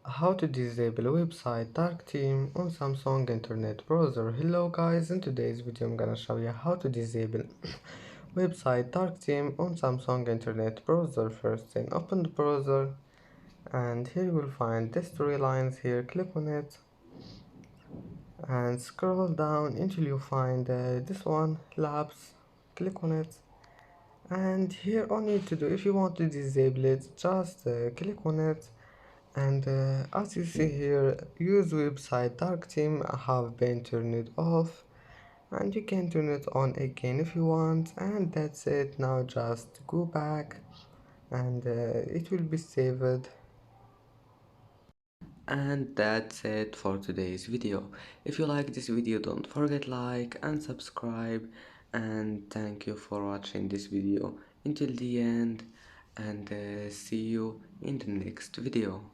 How to disable website dark theme on Samsung internet browser. Hello guys, in today's video I'm gonna show you how to disable website dark theme on Samsung internet browser. First thing, open the browser and here you will find this three lines here. Click on it and scroll down until you find this one, labs. Click on it, and here all you need to do, if you want to disable it, just click on it. And as you see here, use website dark theme have been turned off, and you can turn it on again if you want. And that's it. Now just go back and it will be saved. And that's it for today's video. If you like this video, don't forget like and subscribe, and thank you for watching this video until the end, and see you in the next video.